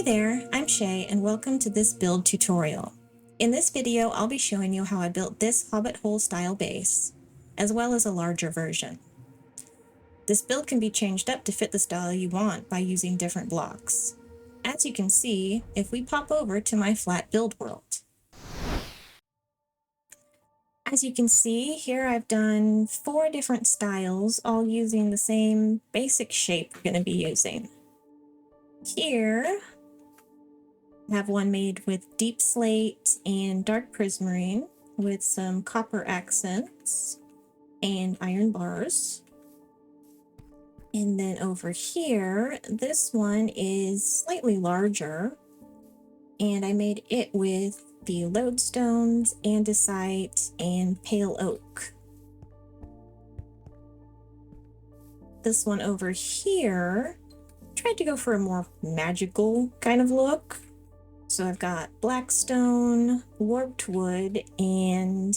Hey there, I'm Shay and welcome to this build tutorial. In this video, I'll be showing you how I built this Hobbit hole style base, as well as a larger version. This build can be changed up to fit the style you want by using different blocks. As you can see, if we pop over to my flat build world. As you can see, here I've done 4 different styles, all using the same basic shape we're going to be using. Here, I have one made with deep slate and dark prismarine with some copper accents and iron bars. And then over here, this one is slightly larger, and I made it with the lodestones, andesite, and pale oak. This one over here, tried to go for a more magical kind of look. So I've got blackstone, warped wood, and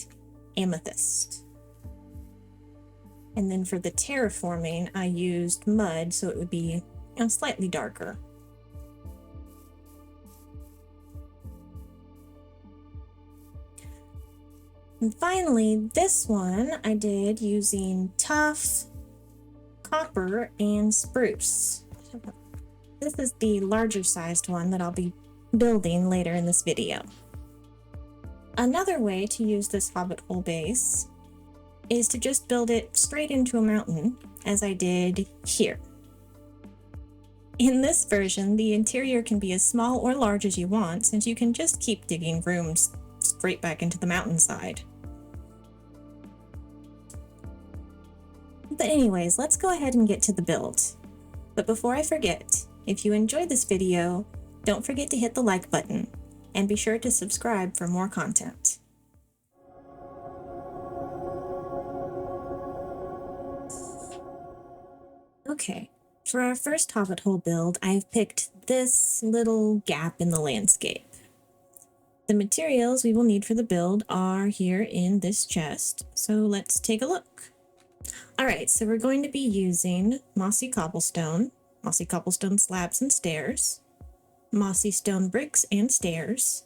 amethyst. And then for the terraforming, I used mud, so it would be slightly darker. And finally, this one I did using tuff, copper, and spruce. This is the larger sized one that I'll be building later in this video. Another way to use this Hobbit hole base is to just build it straight into a mountain, as I did here. In this version, the interior can be as small or large as you want, since you can just keep digging rooms straight back into the mountainside. But anyways, let's go ahead and get to the build. But before I forget, if you enjoyed this video, don't forget to hit the like button, and be sure to subscribe for more content. Okay, for our first Hobbit hole build, I've picked this little gap in the landscape. The materials we will need for the build are here in this chest, so let's take a look. Alright, so we're going to be using Mossy Cobblestone Slabs and Stairs, Mossy Stone Bricks and Stairs,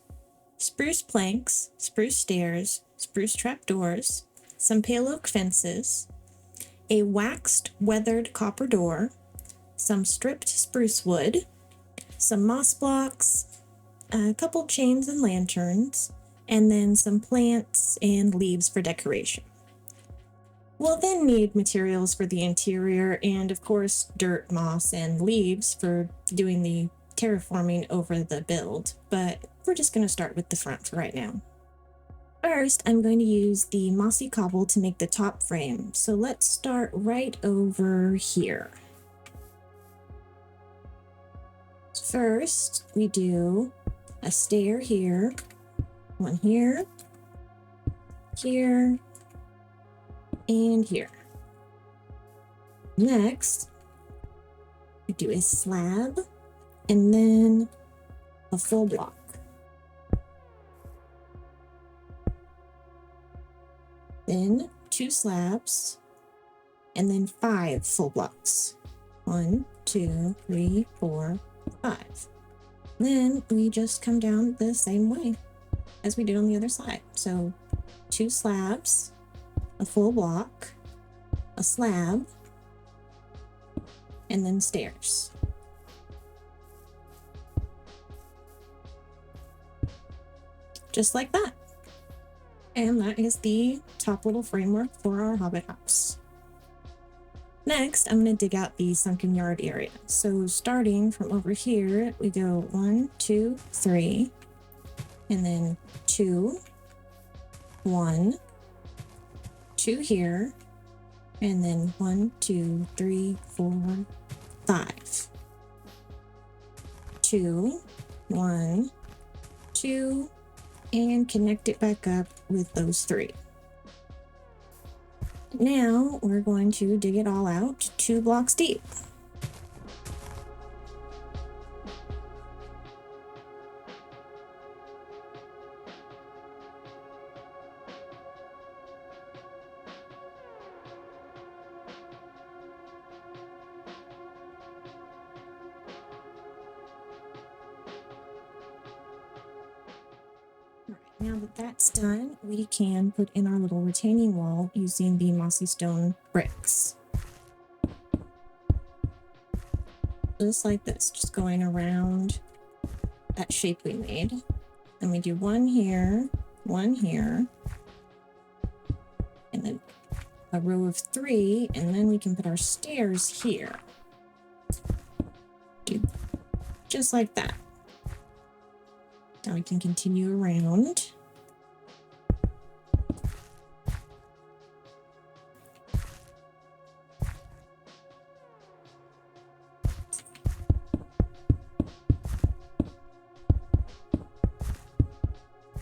Spruce Planks, Spruce Stairs, Spruce Trapdoors, some pale oak fences, a waxed weathered copper door, some stripped spruce wood, some moss blocks, a couple chains and lanterns, and then some plants and leaves for decoration. We'll then need materials for the interior and, of course, dirt, moss, and leaves for doing the terraforming over the build, but we're just going to start with the front for right now. First, I'm going to use the mossy cobble to make the top frame, so let's start right over here. First, we do a stair here, one here, here, and here. Next, we do a slab and then a full block. Then 2 slabs and then 5 full blocks. 1, 2, 3, 4, 5. Then we just come down the same way as we did on the other side. So 2 slabs, a full block, a slab, and then stairs. Just like that. And that is the top little framework for our Hobbit house. Next, I'm going to dig out the sunken yard area. So starting from over here, we go 1, 2, 3, and then 2, 1, 2 here, and then 1, 2, 3, 4, 5. 2, 1, 2, and connect it back up with those 3. Now we're going to dig it all out 2 blocks deep. Now that that's done, we can put in our little retaining wall using the mossy stone bricks. Just like this, just going around that shape we made. And we do one here, and then a row of 3, and then we can put our stairs here. Do just like that. Now we can continue around.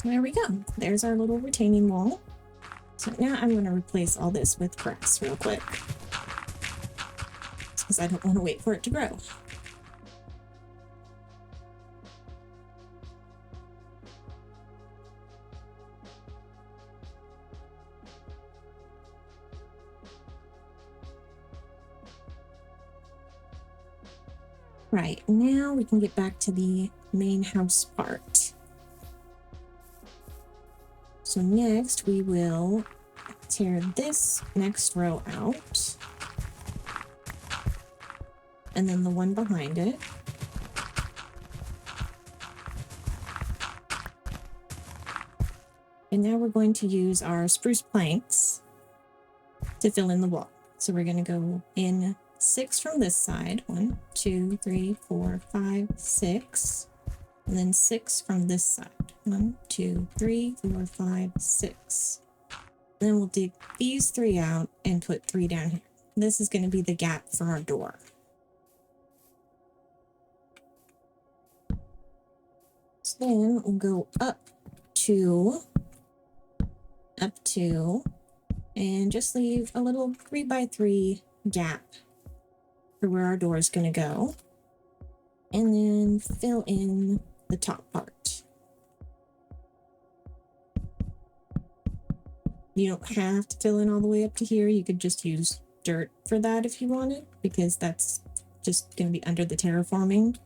There we go. There's our little retaining wall. So now I'm going to replace all this with grass real quick, because I don't want to wait for it to grow. Right, now we can get back to the main house part. So next we will tear this next row out, and then the one behind it. And now we're going to use our spruce planks to fill in the wall. So we're going to go in 6 from this side. 1, 2, 3, 4, 5, 6. And then 6 from this side. 1, 2, 3, 4, 5, 6. Then we'll dig these 3 out and put 3 down here. This is going to be the gap for our door. So then we'll go up 2, and just leave a little 3x3 gap for where our door is going to go. And then fill in the top part. You don't have to fill in all the way up to here. You could just use dirt for that if you wanted, because that's just going to be under the terraforming.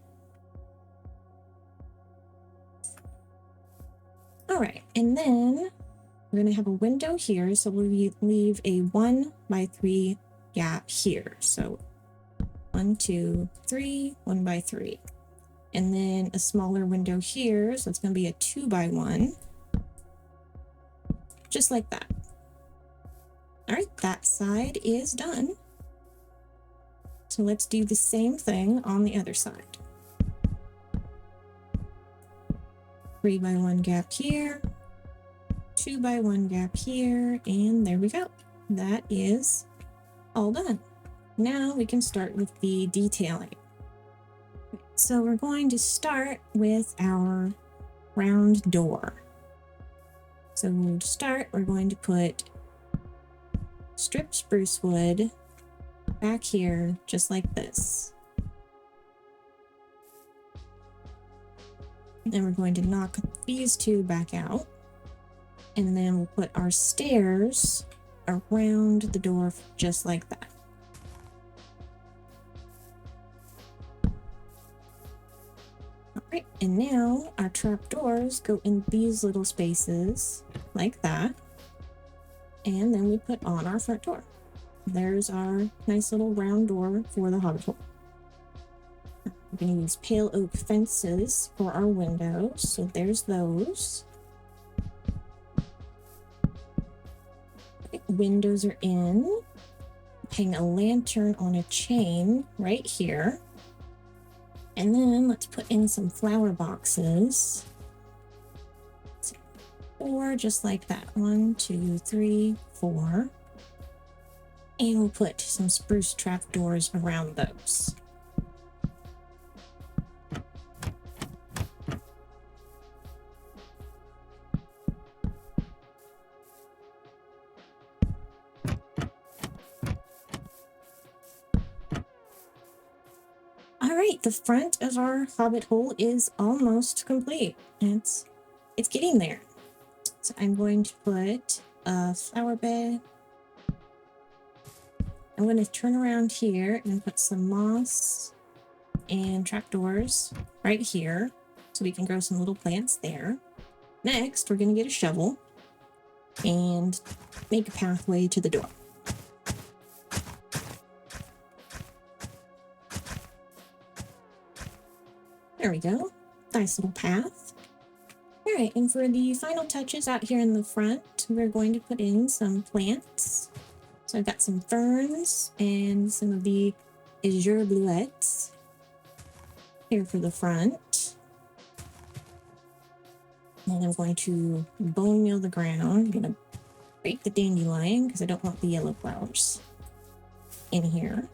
All right, and then we're going to have a window here, so we'll leave a 1x3 gap here. So 1, 2, 3, 1x3. And then a smaller window here, so it's going to be a 2x1. Just like that. All right, that side is done. So let's do the same thing on the other side. 3x1 gap here, 2x1 gap here, and there we go. That is all done. Now we can start with the detailing. So we're going to start with our round door. So we'll start, we're going to put stripped spruce wood back here, just like this. Then we're going to knock these 2 back out. And then we'll put our stairs around the door just like that. Alright, and now our trapdoors go in these little spaces like that. And then we put on our front door. There's our nice little round door for the Hobbit hole. We're going to use pale oak fences for our windows, so there's those. Windows are in. Hang a lantern on a chain right here. And then let's put in some flower boxes. 4, just like that. 1, 2, 3, 4. And we'll put some spruce trapdoors around those. All right, the front of our Hobbit hole is almost complete. It's getting there. So I'm going to put a flower bed. I'm going to turn around here and put some moss and trapdoors right here, so we can grow some little plants there. Next, we're going to get a shovel and make a pathway to the door. There we go. Nice little path. All right, and for the final touches out here in the front, we're going to put in some plants. So I've got some ferns and some of the azure bluettes here for the front. And I'm going to bone meal the ground. I'm going to break the dandelion because I don't want the yellow flowers in here.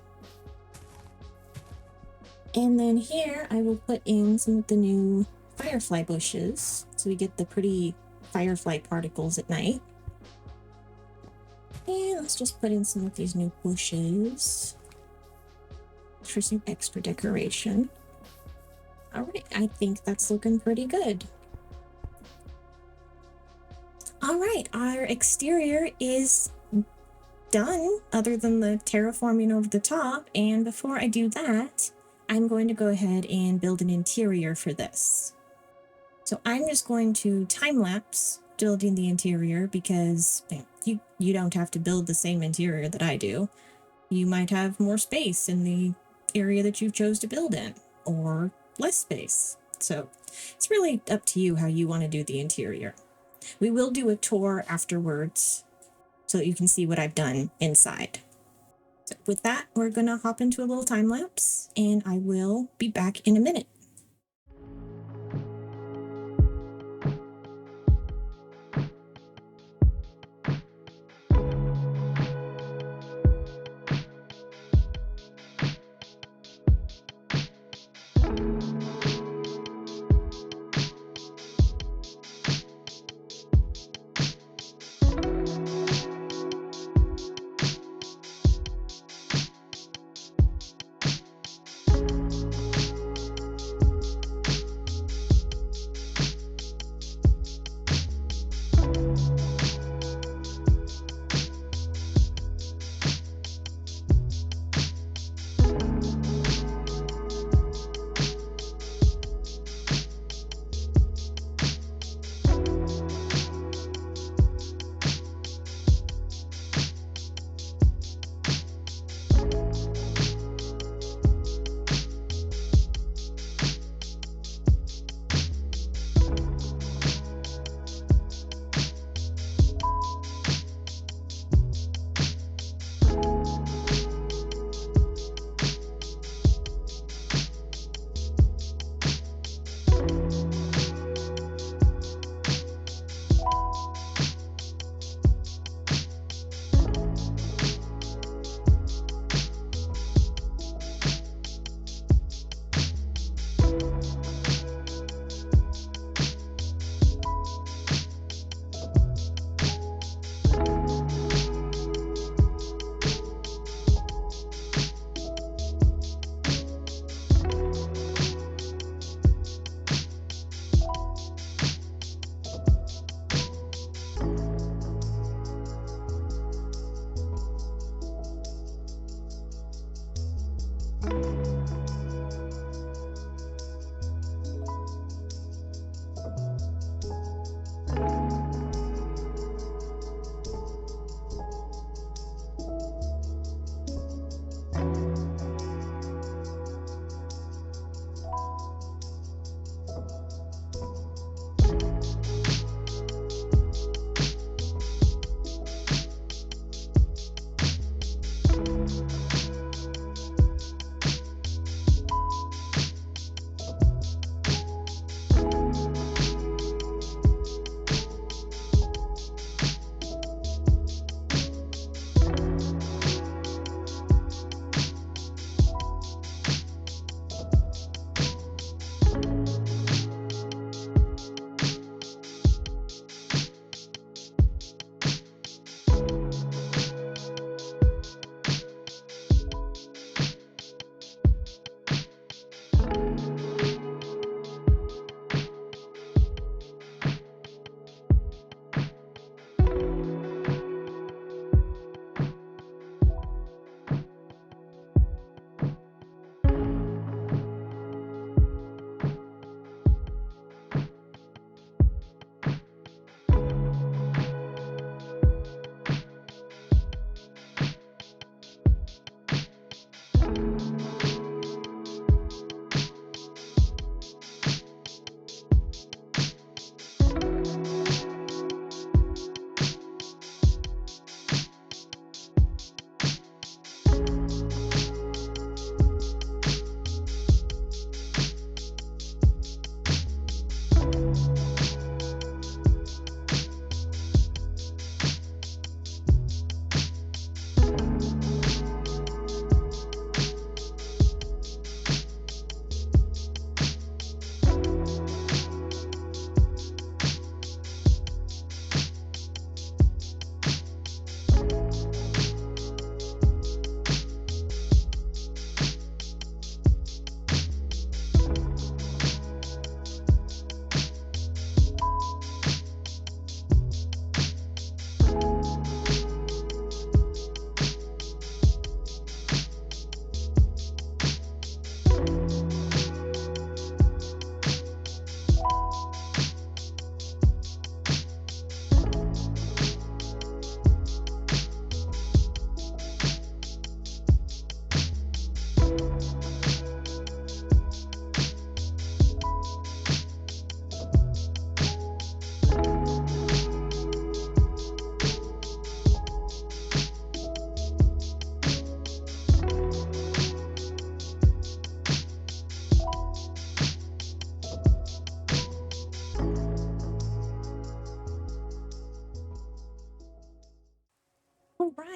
And then here I will put in some of the new firefly bushes so we get the pretty firefly particles at night. And let's just put in some of these new bushes for some extra decoration. All right, I think that's looking pretty good. All right, our exterior is done other than the terraforming over the top. And before I do that, I'm going to go ahead and build an interior for this. So I'm just going to time-lapse building the interior because you don't have to build the same interior that I do. You might have more space in the area that you chose to build in, or less space. So it's really up to you how you want to do the interior. We will do a tour afterwards so that you can see what I've done inside. So with that, we're going to hop into a little time lapse and I will be back in a minute.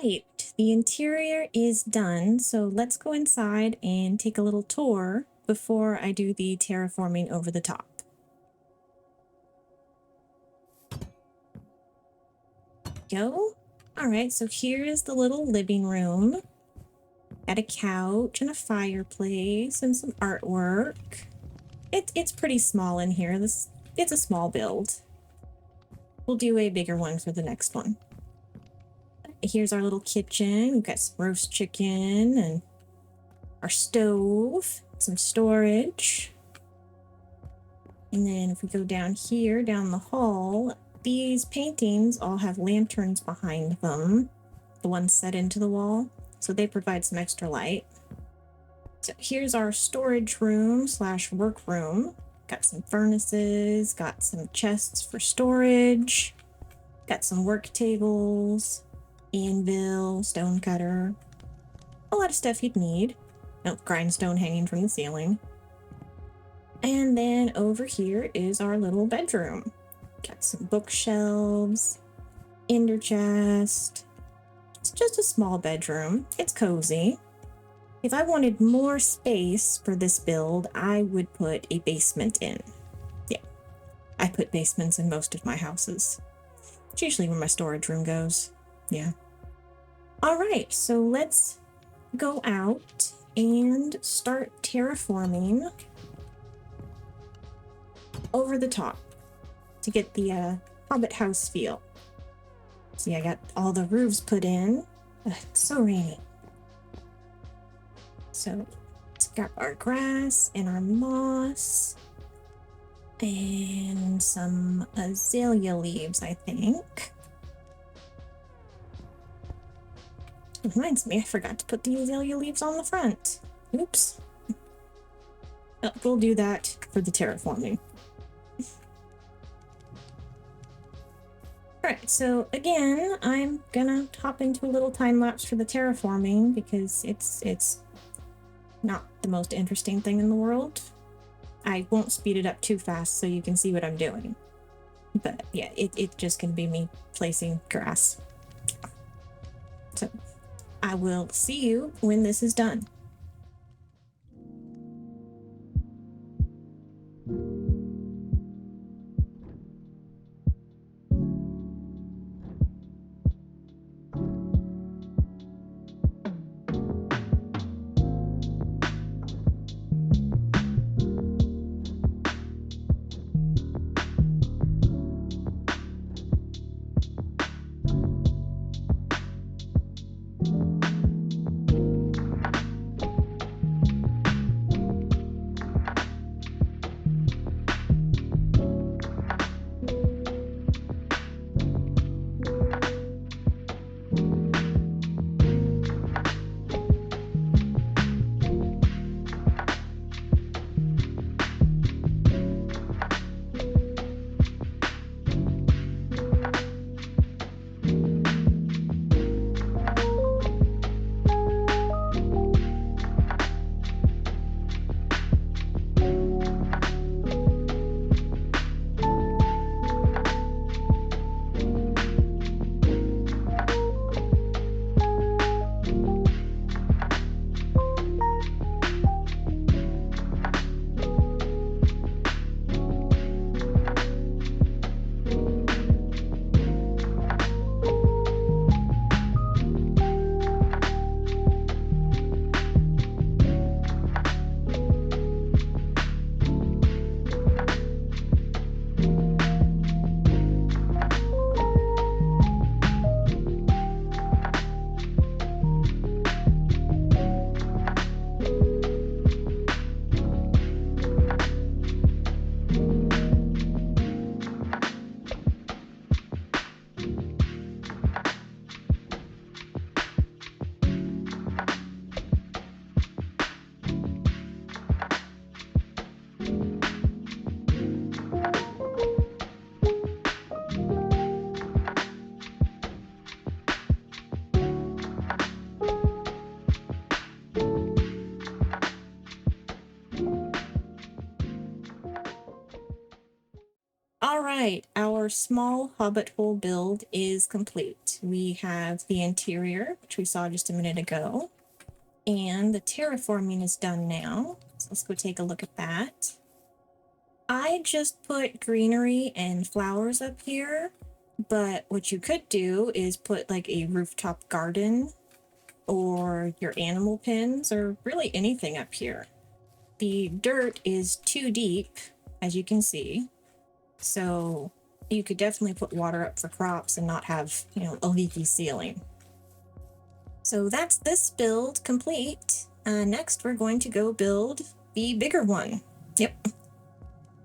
right, the interior is done, so let's go inside and take a little tour before I do the terraforming over the top. Go. All right, so here is the little living room. Got a couch and a fireplace and some artwork. It's pretty small in here. It's a small build. We'll do a bigger one for the next one. Here's our little kitchen. We've got some roast chicken and our stove, some storage. And then if we go down here, down the hall, these paintings all have lanterns behind them, the ones set into the wall, so they provide some extra light. So here's our storage room / work room. Got some furnaces, got some chests for storage, got some work tables, anvil, stone cutter, a lot of stuff you'd need. Oh, grindstone hanging from the ceiling. And then over here is our little bedroom. Got some bookshelves, ender chest. It's just a small bedroom. It's cozy. If I wanted more space for this build, I would put a basement in. Yeah, I put basements in most of my houses. It's usually where my storage room goes. Yeah. All right, so let's go out and start terraforming over the top to get the Hobbit house feel. See, I got all the roofs put in. Ugh, it's so rainy. So let's grab our grass and our moss and some azalea leaves, I think. It reminds me, I forgot to put the azalea leaves on the front. Oops. Oh, we'll do that for the terraforming. Alright, so again, I'm gonna hop into a little time lapse for the terraforming because it's not the most interesting thing in the world. I won't speed it up too fast so you can see what I'm doing. But yeah, it's just gonna be me placing grass. So I will see you when this is done. All right, our small hobbit hole build is complete. We have the interior, which we saw just a minute ago, and the terraforming is done now. So let's go take a look at that. I just put greenery and flowers up here, but what you could do is put like a rooftop garden or your animal pens or really anything up here. The dirt is too deep, as you can see. So you could definitely put water up for crops and not have, a leaky ceiling. So that's this build complete. Next, we're going to go build the bigger one. Yep.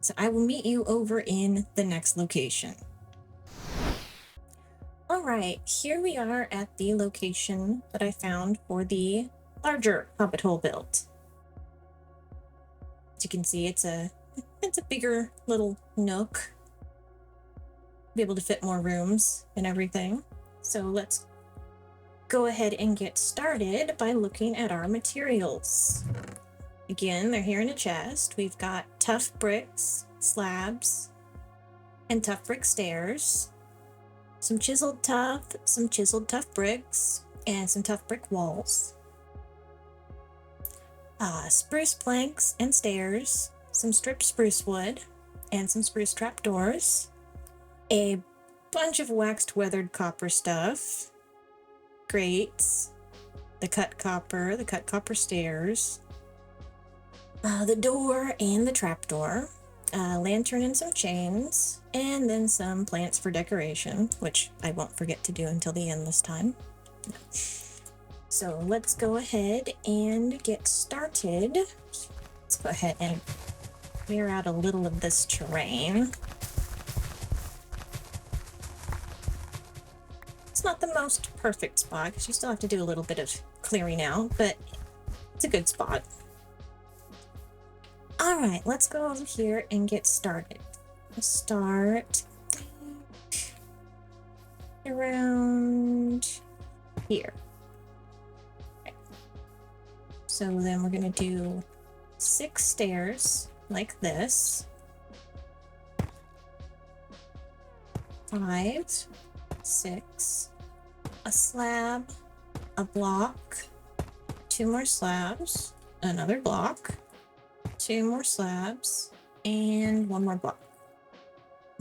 So I will meet you over in the next location. All right, here we are at the location that I found for the larger hobbit hole build. As you can see, it's a bigger little nook. Be able to fit more rooms and everything. So let's go ahead and get started by looking at our materials. Again, they're here in a chest. We've got Tuff Bricks, Slabs, and Tuff Brick Stairs, some Chiseled Tuff, some Chiseled Tuff Bricks, and some Tuff Brick Walls. Spruce Planks and Stairs, some stripped spruce wood, and some Spruce Trapdoors, a bunch of waxed weathered copper stuff, grates, the cut copper stairs, the door and the trapdoor, lantern and some chains, and then some plants for decoration, which I won't forget to do until the end this time. So let's go ahead and get started. Let's go ahead and clear out a little of this terrain. It's not the most perfect spot because you still have to do a little bit of clearing out, but it's a good spot. All right, let's go over here and get started. Let's start around here. Okay. So then we're gonna do 6 stairs like this. 5, 6, a slab, a block, 2 more slabs, another block, 2 more slabs, and 1 more block.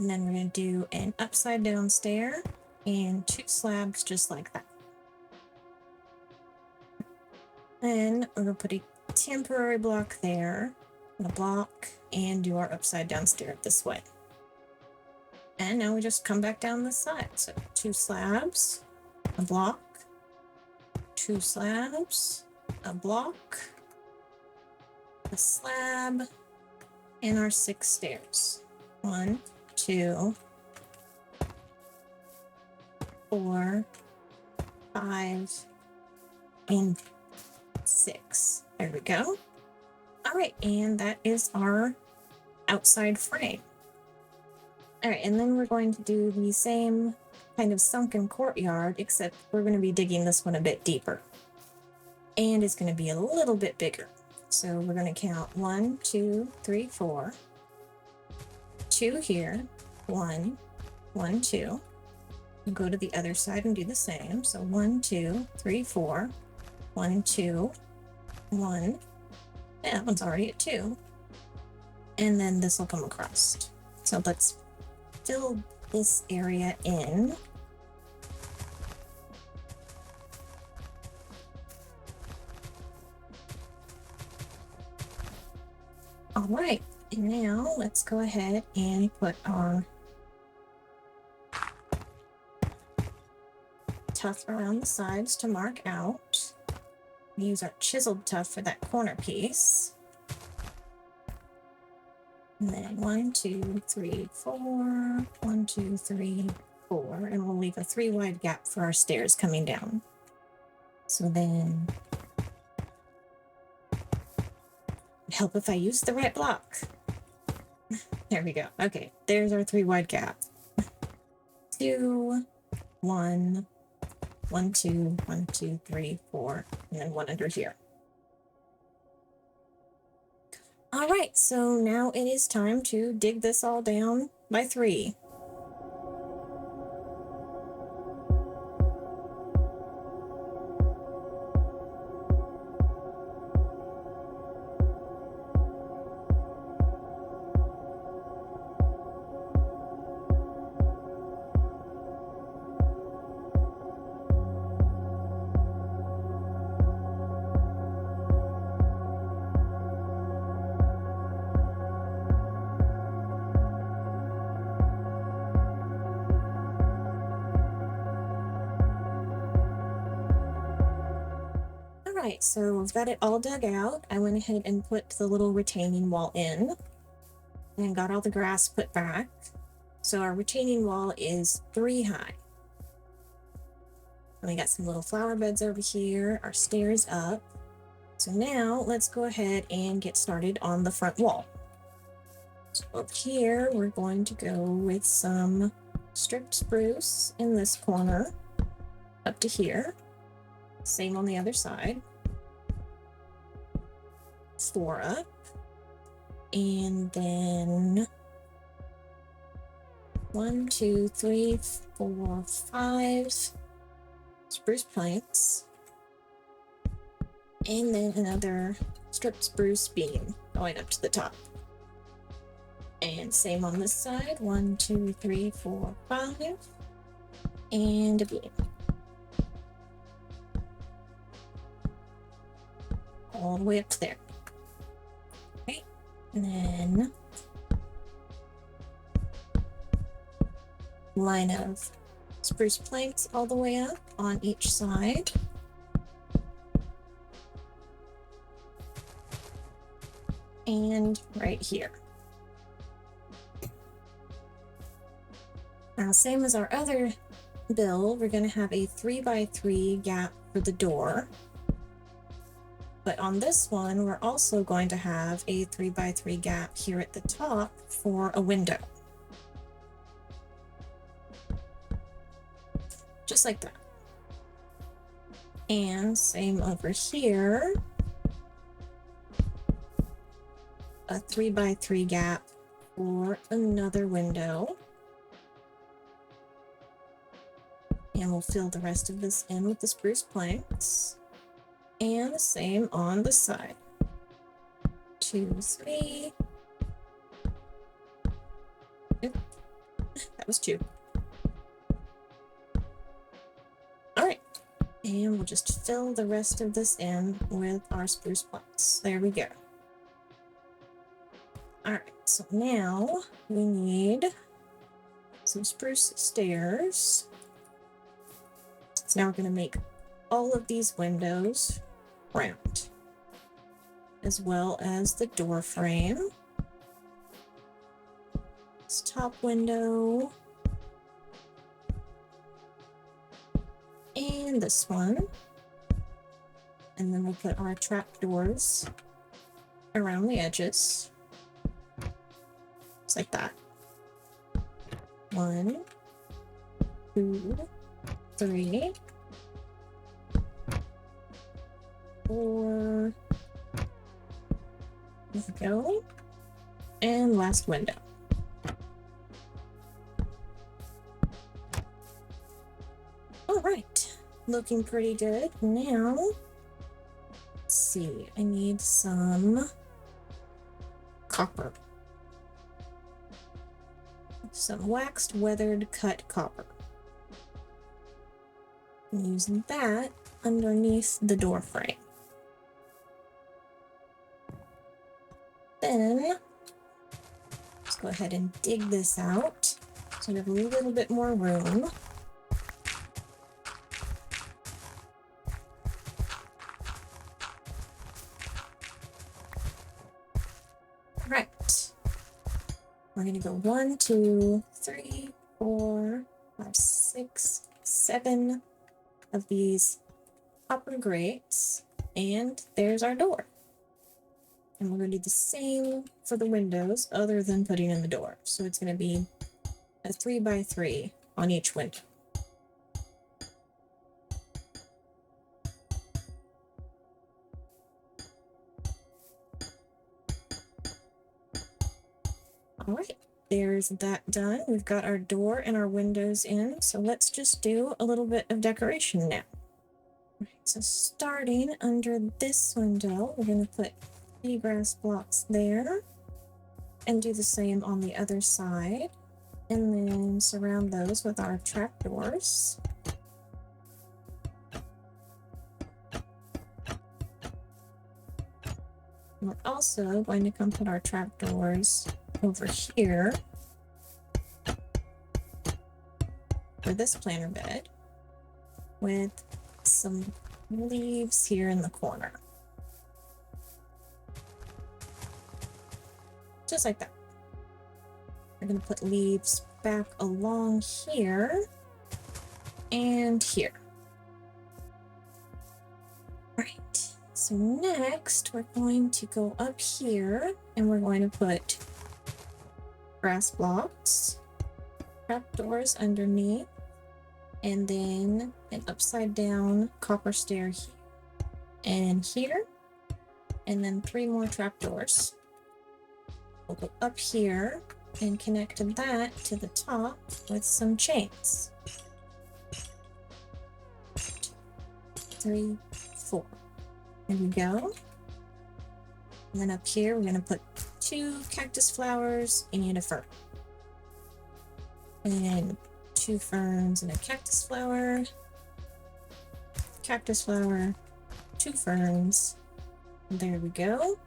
And then we're going to do an upside down stair and 2 slabs just like that. Then we're going to put a temporary block there, and a block, and do our upside down stair this way. And now we just come back down this side. So 2 slabs, a block, 2 slabs, a block, a slab, and our 6 stairs. 1, 2, 4, 5, and 6. There we go. All right, and that is our outside frame. All right, and then we're going to do the same kind of sunken courtyard, except we're going to be digging this one a bit deeper. And it's going to be a little bit bigger. So we're going to count 1, 2, 3, 4. 2 here. 1, 1, 2. We'll go to the other side and do the same. So 1, 2, 3, 4. 1, 2, 1. Yeah, that one's already at 2. And then this will come across. So let's fill this area in. All right, and now let's go ahead and put our tuff around the sides to mark out. Use our chiseled tuff for that corner piece. And then 1, 2, 3, 4, 1, 2, 3, 4, and we'll leave a 3 wide gap for our stairs coming down. So then, it'd help if I use the right block. There we go. Okay, there's our 3 wide gap. 2, 1, 1, 2, 1, 2, 3, 4, and then 1 under here. All right, so now it is time to dig this all down by 3. Alright, so I've got it all dug out. I went ahead and put the little retaining wall in and got all the grass put back. So our retaining wall is 3 high. And we got some little flower beds over here, our stairs up. So now let's go ahead and get started on the front wall. So up here, we're going to go with some stripped spruce in this corner up to here. Same on the other side. 4 up. And then 1, 2, 3, 4, 5 spruce planks. And then another stripped spruce beam going up to the top. And same on this side. 1, 2, 3, 4, 5. And a beam. All the way up to there. Okay, and then line of spruce planks all the way up on each side. And right here. Now, same as our other build, we're going to have a 3 by 3 gap for the door. But on this one, we're also going to have a 3 by 3 gap here at the top for a window. Just like that. And same over here. A 3 by 3 gap for another window. And we'll fill the rest of this in with the spruce planks. And the same on the side. 2, 3. Oop, that was 2. Alright. And we'll just fill the rest of this in with our spruce planks. There we go. Alright, so now we need some spruce stairs. So now we're going to make all of these windows round, as well as the door frame. This top window. And this one. And then we'll put our trapdoors around the edges. Just like that. 1, 2, 3, 4. There we go. And last window. All right, looking pretty good. Now, let's see, I need some copper. Some waxed weathered cut copper. I'm using that underneath the door frame. Then let's go ahead and dig this out so we have a little bit more room. Right. We're going to go 1, 2, 3, 4, 5, 6, 7 of these copper grates, and there's our door. And we're going to do the same for the windows, other than putting in the door. So it's going to be a 3 by 3 on each window. All right, there's that done. We've got our door and our windows in, so let's just do a little bit of decoration now. Right, so starting under this window, we're going to put 3 grass blocks there and do the same on the other side, and then surround those with our trapdoors. We're also going to come put our trapdoors over here for this planter bed with some leaves here in the corner. Just like that. We're going to put leaves back along here and here. Right. So next we're going to go up here and we're going to put grass blocks, trapdoors underneath, and then an upside down copper stair here and here, and then 3 more trapdoors. We'll go up here and connect that to the top with some chains. 3, 4. There we go. And then up here, we're going to put 2 cactus flowers and a fern. And 2 ferns and a cactus flower, 2 ferns. There we go.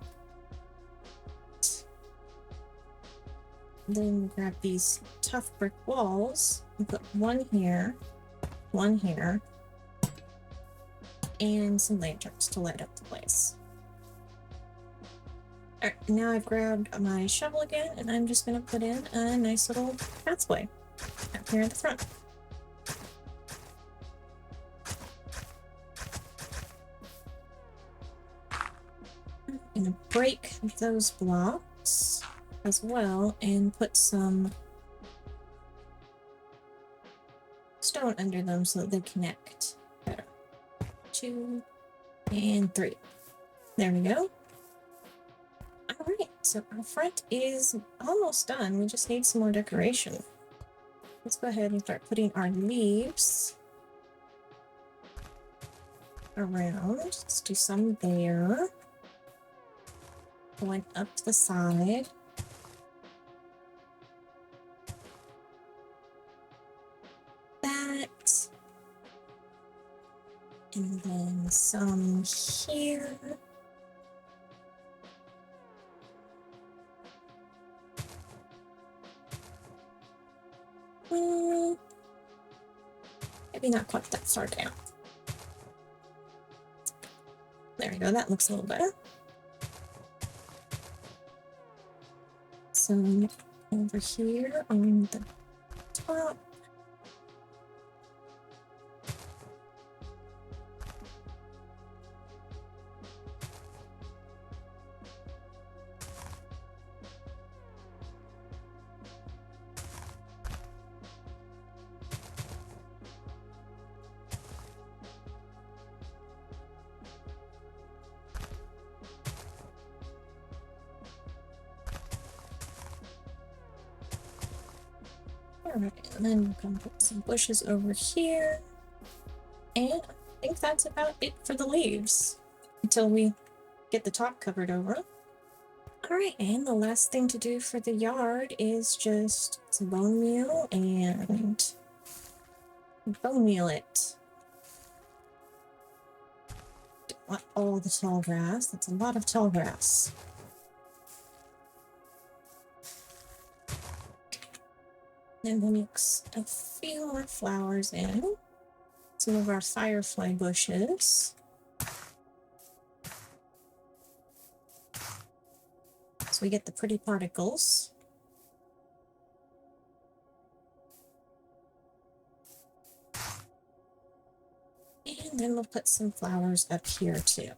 Then grab these Tuff Brick walls and put 1 here, 1 here, and some lanterns to light up the place. All right, now I've grabbed my shovel again, and I'm just going to put in a nice little pathway up here at the front. I'm going to break those blocks as well and put some stone under them so that they connect better. 2 and 3. There we go. All right, so our front is almost done. We just need some more decoration. Let's go ahead and start putting our leaves around. Let's do some there. Going up the side. That. And then some here. Maybe not quite that far down. There we go, that looks a little better. Some over here on the top. Alright, and then we're gonna put some bushes over here. And I think that's about it for the leaves until we get the top covered over. Alright, and the last thing to do for the yard is just some bone meal and bone meal it. Don't want all the tall grass, that's a lot of tall grass. Then we'll mix a few more flowers in. Some of our firefly bushes. So we get the pretty particles. And then we'll put some flowers up here too.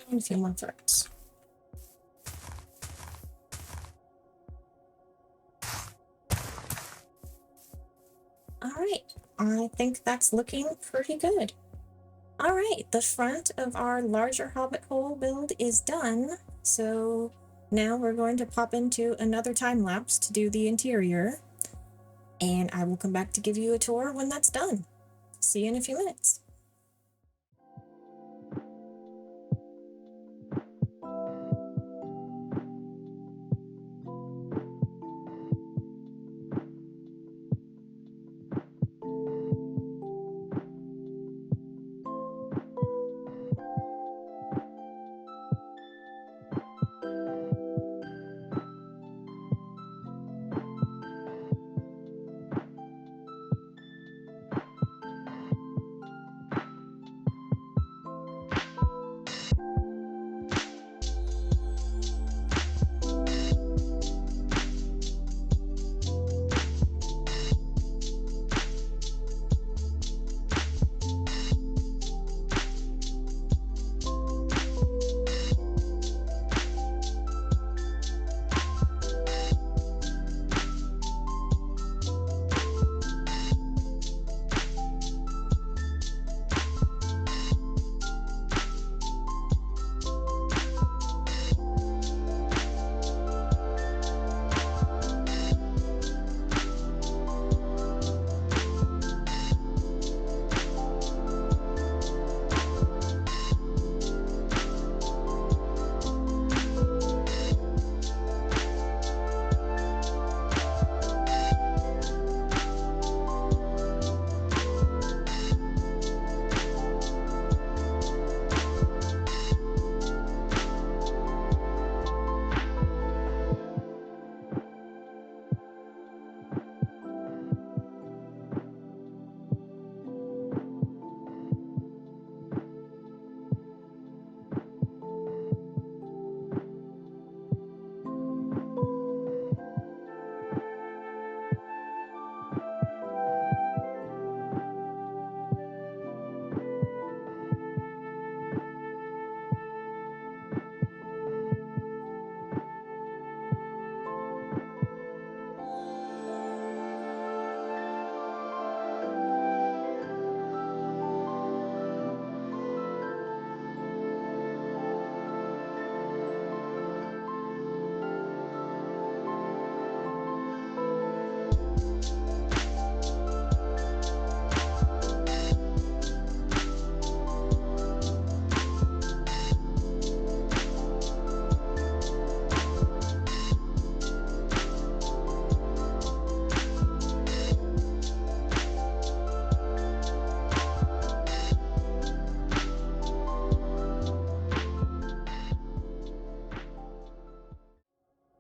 And a few more ferns. All right, I think that's looking pretty good. All right, the front of our larger Hobbit hole build is done. So now we're going to pop into another time lapse to do the interior. And I will come back to give you a tour when that's done. See you in a few minutes.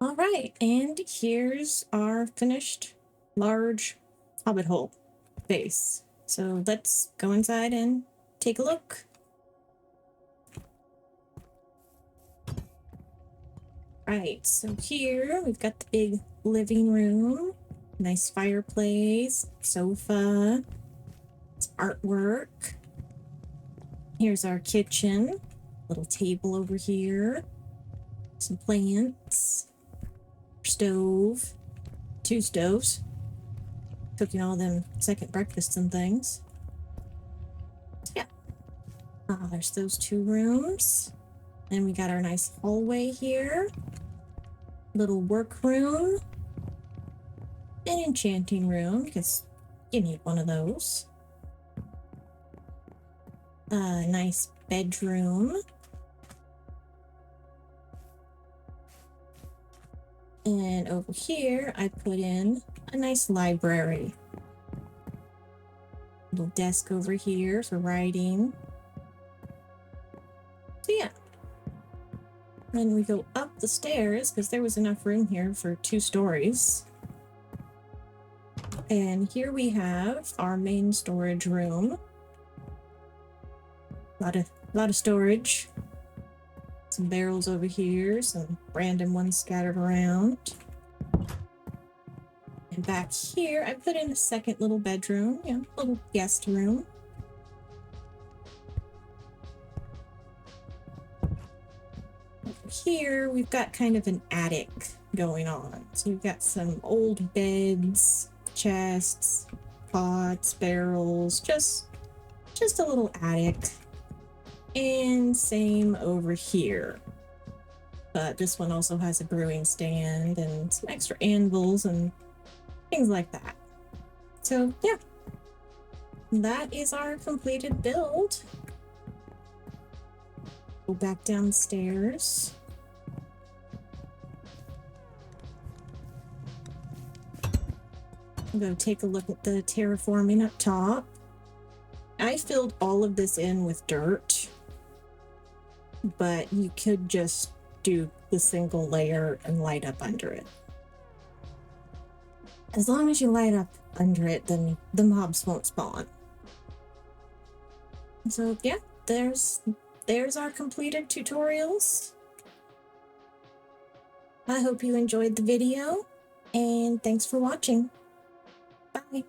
All right, and here's our finished large Hobbit hole base. So let's go inside and take a look. Right, so here we've got the big living room, nice fireplace, sofa, some artwork. Here's our kitchen, little table over here, some plants, stove, 2 stoves, cooking all them second breakfasts and things. Yeah. There's those 2 rooms. And we got our nice hallway here. Little workroom. An enchanting room, because you need one of those. A nice bedroom. And over here, I put in a nice library. Little desk over here for writing. So yeah. Then we go up the stairs because there was enough room here for 2 stories. And here we have our main storage room. A lot of storage. Some barrels over here, some random ones scattered around. And back here, I put in a second little bedroom, little guest room. Here we've got kind of an attic going on. So we've got some old beds, chests, pots, barrels, just a little attic. And same over here. But this one also has a brewing stand and some extra anvils and things like that. So yeah, that is our completed build. Go back downstairs. Go take a look at the terraforming up top. I filled all of this in with dirt, but you could just do the single layer and light up under it. As long as you light up under it, then the mobs won't spawn. So yeah, there's our completed tutorials. I hope you enjoyed the video, and thanks for watching. Bye.